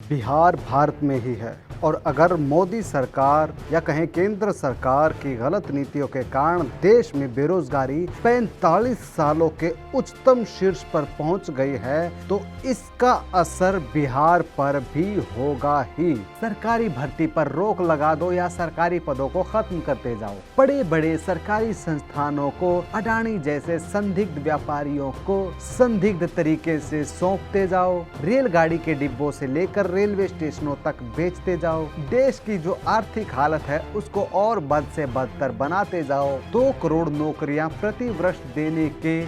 बिहार भारत में ही है और अगर मोदी सरकार या कहें केंद्र सरकार की गलत नीतियों के कारण देश में बेरोजगारी 45 सालों के उच्चतम शीर्ष पर पहुंच गई है तो इसका असर बिहार पर भी होगा ही। सरकारी भर्ती पर रोक लगा दो या सरकारी पदों को खत्म करते जाओ, बड़े बड़े सरकारी संस्थानों को अडानी जैसे संदिग्ध व्यापारियों को संदिग्ध तरीके से सौंपते जाओ, रेलगाड़ी के डिब्बों से लेकर रेलवे स्टेशनों तक बेचते जाओ, देश की जो आर्थिक हालत है उसको और बद से बदतर बनाते जाओ। 2 करोड़ नौकरियां प्रति वर्ष देने के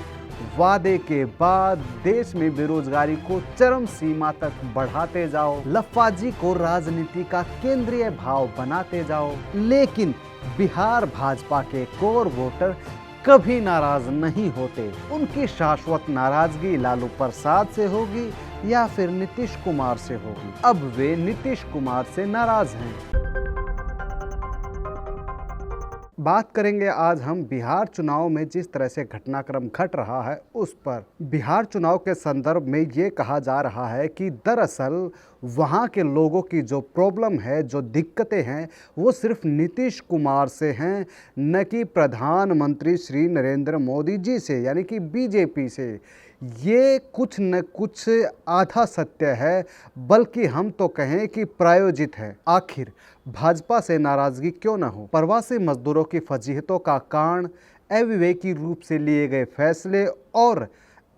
वादे के बाद देश में बेरोजगारी को चरम सीमा तक बढ़ाते जाओ, लफाजी को राजनीति का केंद्रीय भाव बनाते जाओ। लेकिन बिहार भाजपा के कोर वोटर कभी नाराज नहीं होते। उनकी शाश्वत नाराजगी लालू प्रसाद से होगी या फिर नीतीश कुमार से होगी। अब वे नीतीश कुमार से नाराज हैं। बात करेंगे आज हम बिहार चुनाव में जिस तरह से घटनाक्रम घट रहा है उस पर। बिहार चुनाव के संदर्भ में ये कहा जा रहा है कि दरअसल वहाँ के लोगों की जो प्रॉब्लम है, जो दिक्कतें हैं, वो सिर्फ नीतीश कुमार से हैं, न कि प्रधानमंत्री श्री नरेंद्र मोदी जी से यानी कि बीजेपी से। ये कुछ न कुछ आधा सत्य है, बल्कि हम तो कहें कि प्रायोजित है। आखिर भाजपा से नाराजगी क्यों न हो? प्रवासी मजदूरों की फजीहतों का कारण अविवेकी रूप से लिए गए फैसले और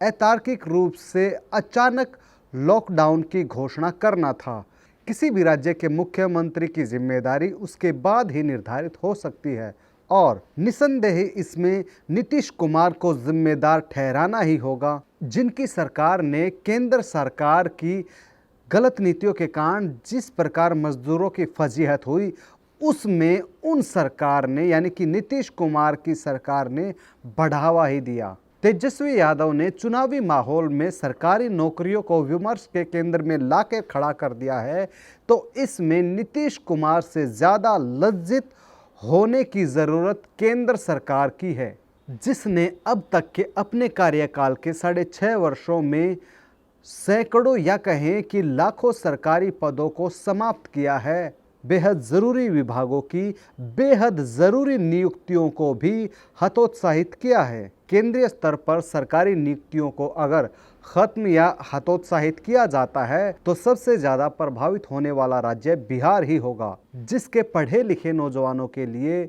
अतार्किक रूप से अचानक लॉकडाउन की घोषणा करना था। किसी भी राज्य के मुख्यमंत्री की जिम्मेदारी उसके बाद ही निर्धारित हो सकती है और निसंदेह इसमें नीतीश कुमार को जिम्मेदार ठहराना ही होगा, जिनकी सरकार ने केंद्र सरकार की गलत नीतियों के कारण जिस प्रकार मजदूरों की फजीहत हुई उसमें उन सरकार ने यानी कि नीतीश कुमार की सरकार ने बढ़ावा ही दिया। तेजस्वी यादव ने चुनावी माहौल में सरकारी नौकरियों को विमर्श के केंद्र में लाके खड़ा कर दिया है, तो इसमें नीतीश कुमार से ज़्यादा लज्जित होने की ज़रूरत केंद्र सरकार की है, जिसने अब तक के अपने कार्यकाल के 6.5 वर्षों में सैकड़ों या कहें कि लाखों सरकारी पदों को समाप्त किया है। बेहद ज़रूरी विभागों की बेहद ज़रूरी नियुक्तियों को भी हतोत्साहित किया है। केंद्रीय स्तर पर सरकारी नियुक्तियों को अगर ख़त्म या हतोत्साहित किया जाता है तो सबसे ज़्यादा प्रभावित होने वाला राज्य बिहार ही होगा, जिसके पढ़े लिखे नौजवानों के लिए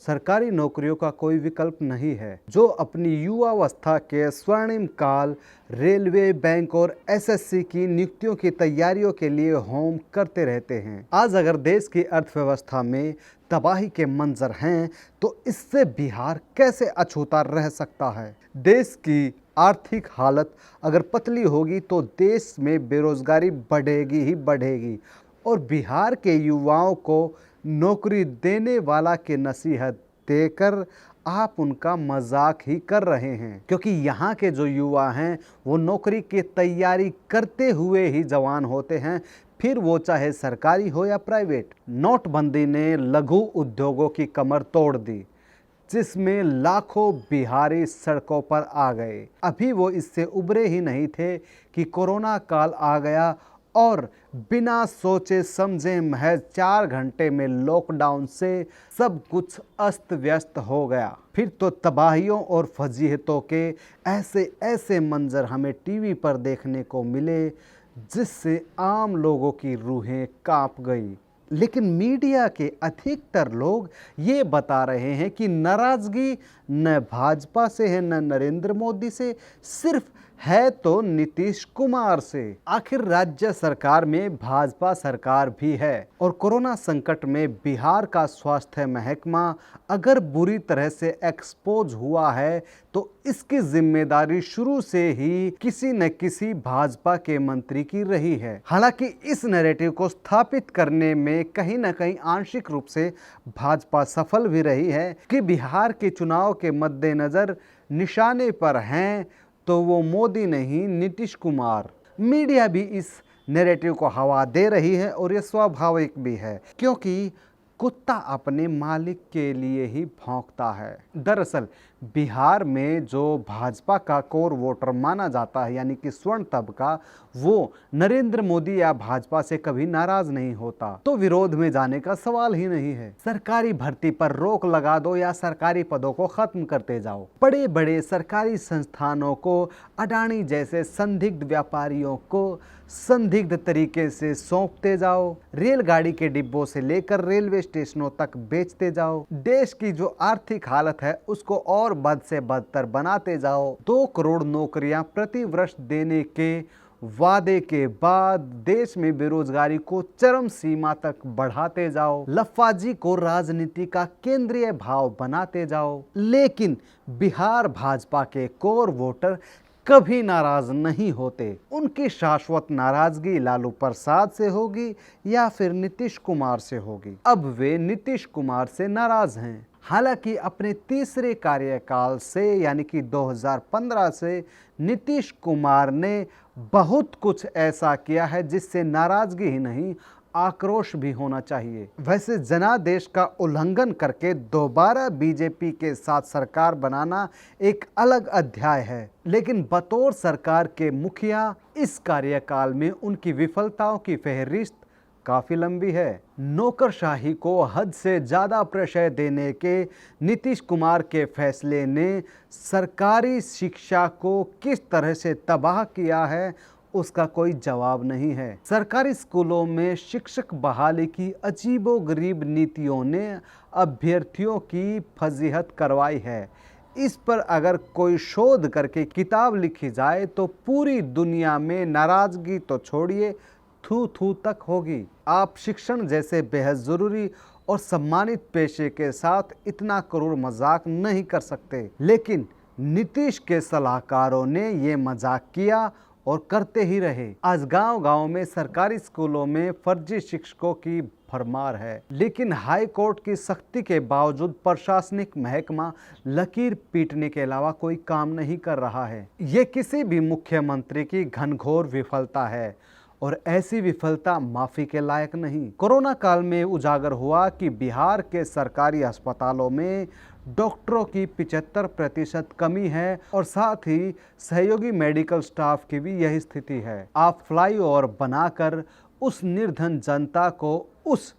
सरकारी नौकरियों का कोई विकल्प नहीं है, जो अपनी युवावस्था के स्वर्णिम काल रेलवे, बैंक और एसएससी की नियुक्तियों की तैयारियों के लिए होम करते रहते हैं। आज अगर देश की अर्थव्यवस्था में तबाही के मंजर हैं तो इससे बिहार कैसे अछूता रह सकता है? देश की आर्थिक हालत अगर पतली होगी तो देश में बेरोजगारी बढ़ेगी ही बढ़ेगी और बिहार के युवाओं को नौकरी देने वाला के नसीहत देकर आप उनका मजाक ही कर रहे हैं, क्योंकि यहाँ के जो युवा हैं वो नौकरी की तैयारी करते हुए ही जवान होते हैं, फिर वो चाहे सरकारी हो या प्राइवेट। नोटबंदी ने लघु उद्योगों की कमर तोड़ दी, जिसमें लाखों बिहारी सड़कों पर आ गए। अभी वो इससे उबरे ही नहीं थे कि कोरोना काल आ गया और बिना सोचे समझे महज 4 घंटे में लॉकडाउन से सब कुछ अस्त व्यस्त हो गया। फिर तो तबाहियों और फजीहतों के ऐसे ऐसे मंजर हमें टीवी पर देखने को मिले जिससे आम लोगों की रूहें कांप गई। लेकिन मीडिया के अधिकतर लोग ये बता रहे हैं कि नाराजगी न भाजपा से है न नरेंद्र मोदी से, सिर्फ है तो नीतीश कुमार से। आखिर राज्य सरकार में भाजपा सरकार भी है और कोरोना संकट में बिहार का स्वास्थ्य महकमा अगर बुरी तरह से एक्सपोज हुआ है तो इसकी जिम्मेदारी शुरू से ही किसी न किसी भाजपा के मंत्री की रही है। हालांकि इस नैरेटिव को स्थापित करने में कहीं न कहीं आंशिक रूप से भाजपा सफल भी रही है कि बिहार के चुनाव के मद्देनजर निशाने पर हैं तो वो मोदी नहीं नीतीश कुमार। मीडिया भी इस नैरेटिव को हवा दे रही है और ये स्वाभाविक भी है, क्योंकि कुत्ता अपने मालिक के लिए ही भौंकता है। दरअसल बिहार में जो भाजपा का कोर वोटर माना जाता है यानी कि स्वर्ण तबका, वो नरेंद्र मोदी या भाजपा से कभी नाराज नहीं होता, तो विरोध में जाने का सवाल ही नहीं है। सरकारी भर्ती पर रोक लगा दो या सरकारी पदों को खत्म करते जाओ, बड़े बड़े सरकारी संस्थानों को अडानी जैसे संदिग्ध व्यापारियों को संदिग्ध तरीके से सौंपते जाओ, रेलगाड़ी के डिब्बों से लेकर रेलवे स्टेशनों तक बेचते जाओ, देश की जो आर्थिक हालत है उसको और बद से बदतर बनाते जाओ, 2 करोड़ नौकरियां प्रति वर्ष देने के वादे के बाद देश में बेरोजगारी को चरम सीमा तक बढ़ाते जाओ, लफाजी को राजनीति का केंद्रीय भाव बनाते जाओ। लेकिन बिहार भाजपा के कोर वोटर कभी नाराज नहीं होते। उनकी शाश्वत नाराजगी लालू प्रसाद से होगी या फिर नीतीश कुमार से होगी। अब वे नीतीश कुमार से नाराज हैं। हालांकि अपने तीसरे कार्यकाल से यानी कि 2015 से नीतीश कुमार ने बहुत कुछ ऐसा किया है जिससे नाराजगी ही नहीं आक्रोश भी होना चाहिए। वैसे जनादेश का उल्लंघन करके दोबारा बीजेपी के साथ सरकार बनाना एक अलग अध्याय है, लेकिन बतौर सरकार के मुखिया इस कार्यकाल में उनकी विफलताओं की फहरिस्त काफी लंबी है। नौकरशाही को हद से ज्यादा प्रश्रय देने के नीतीश कुमार के फैसले ने सरकारी शिक्षा को किस तरह से तबाह किया है उसका कोई जवाब नहीं है। सरकारी स्कूलों में शिक्षक बहाली की अजीबोगरीब नीतियों ने अभ्यर्थियों की फजीहत करवाई है। इस पर अगर कोई शोध करके किताब लिखी जाए तो पूरी दुनिया में नाराजगी तो छोड़िए, थू थू तक होगी। आप शिक्षण जैसे बेहद ज़रूरी और सम्मानित पेशे के साथ इतना क्रूर मजाक नहीं कर सकते, लेकिन नीतीश के सलाहकारों ने ये मजाक किया और करते ही रहे। आज गांव-गांव में सरकारी स्कूलों में फर्जी शिक्षकों की भरमार है, लेकिन हाई कोर्ट की सख्ती के बावजूद प्रशासनिक महकमा लकीर पीटने के अलावा कोई काम नहीं कर रहा है। ये किसी भी मुख्यमंत्री की घनघोर विफलता है और ऐसी विफलता माफी के लायक नहीं। कोरोना काल में उजागर हुआ कि बिहार के सरकारी अस्पतालों में डॉक्टरों की 75% कमी है और साथ ही सहयोगी मेडिकल स्टाफ की भी यही स्थिति है। आप फ्लाईओवर बनाकर उस निर्धन जनता को, उस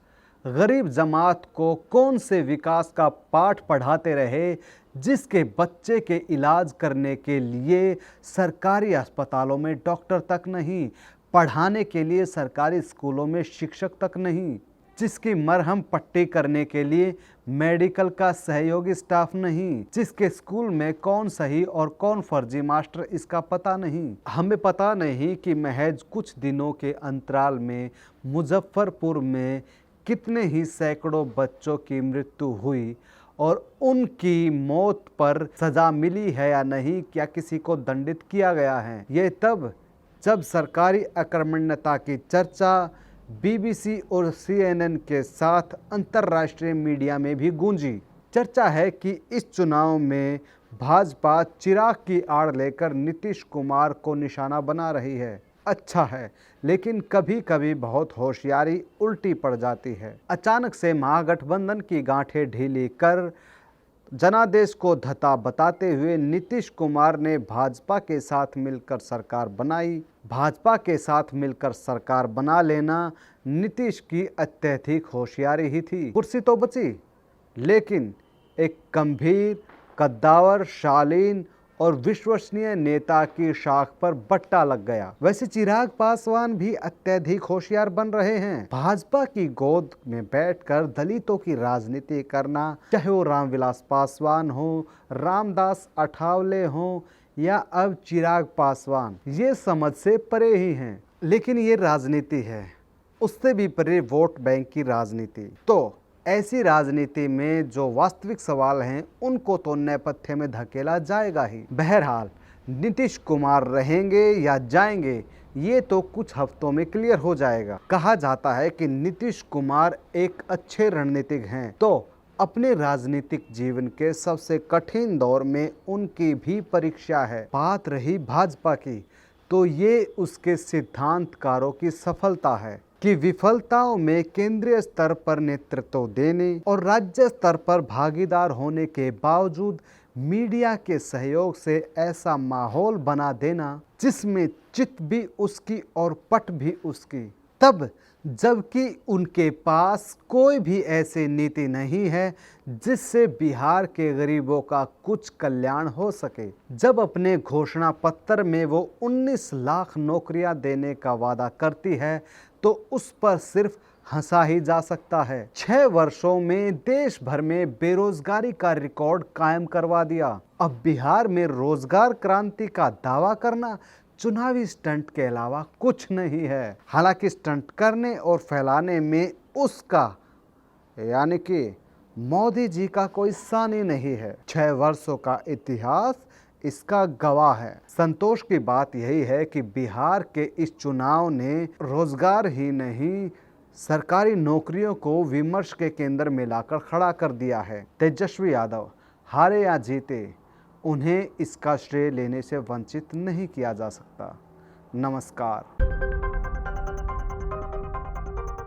गरीब जमात को कौन से विकास का पाठ पढ़ाते रहे जिसके बच्चे के इलाज करने के लिए सरकारी अस्पतालों में डॉक्टर तक नहीं, पढ़ाने के लिए सरकारी स्कूलों में शिक्षक तक नहीं, जिसकी मरहम पट्टी करने के लिए मेडिकल का सहयोगी स्टाफ नहीं, जिसके स्कूल में कौन सही और कौन फर्जी मास्टर इसका पता नहीं। हमें पता नहीं कि महज कुछ दिनों के अंतराल में मुजफ्फरपुर में कितने ही सैकड़ों बच्चों की मृत्यु हुई और उनकी मौत पर सजा मिली है या नहीं, क्या किसी को दंडित किया गया है। ये तब जब सरकारी अकर्मण्यता की चर्चा बीबीसी और सीएनएन के साथ अंतर्राष्ट्रीय मीडिया में भी गूंजी। चर्चा है कि इस चुनाव में भाजपा चिराग की आड़ लेकर नीतीश कुमार को निशाना बना रही है। अच्छा है, लेकिन कभी कभी बहुत होशियारी उल्टी पड़ जाती है। अचानक से महागठबंधन की गांठें ढीली कर जनादेश को धता बताते हुए नीतीश कुमार ने भाजपा के साथ मिलकर सरकार बनाई। भाजपा के साथ मिलकर सरकार बना लेना नीतीश की अत्यधिक होशियारी ही थी। कुर्सी तो बची, लेकिन एक गंभीर, कद्दावर, शालीन और विश्वसनीय नेता की शाख पर बट्टा लग गया। वैसे चिराग पासवान भी अत्यधिक होशियार बन रहे हैं। भाजपा की गोद में बैठकर दलितों की राजनीति करना, चाहे वो रामविलास पासवान हो, रामदास अठावले हो या अब चिराग पासवान, ये समझ से परे ही हैं। लेकिन ये राजनीति है, उससे भी परे वोट बैंक की राजनीति। तो ऐसी राजनीति में जो वास्तविक सवाल हैं उनको तो नेपथ्य में धकेला जाएगा ही। बहरहाल नीतीश कुमार रहेंगे या जाएंगे ये तो कुछ हफ्तों में क्लियर हो जाएगा। कहा जाता है कि नीतीश कुमार एक अच्छे रणनीतिक हैं, तो अपने राजनीतिक जीवन के सबसे कठिन दौर में उनकी भी परीक्षा है। बात रही भाजपा की, तो ये उसके सिद्धांतकारों की सफलता है कि विफलताओं में केंद्रीय स्तर पर नेतृत्व देने और राज्य स्तर पर भागीदार होने के बावजूद मीडिया के सहयोग से ऐसा माहौल बना देना जिसमें चित भी उसकी और पट भी उसकी, तब जबकि उनके पास कोई भी ऐसी नीति नहीं है जिससे बिहार के गरीबों का कुछ कल्याण हो सके। जब अपने घोषणा पत्र में वो 19 लाख नौकरियां देने का वादा करती है तो उस पर सिर्फ हंसा ही जा सकता है। 6 वर्षों में देश भर में बेरोजगारी का रिकॉर्ड कायम करवा दिया। अब बिहार में रोजगार क्रांति का दावा करना चुनावी स्टंट के अलावा कुछ नहीं है। हालांकि स्टंट करने और फैलाने में उसका यानी कि मोदी जी का कोई सानी नहीं है। 6 वर्षों का इतिहास इसका गवाह है। संतोष की बात यही है कि बिहार के इस चुनाव ने रोजगार ही नहीं सरकारी नौकरियों को विमर्श के केंद्र में लाकर खड़ा कर दिया है। तेजस्वी यादव हारे या जीते, उन्हें इसका श्रेय लेने से वंचित नहीं किया जा सकता। नमस्कार।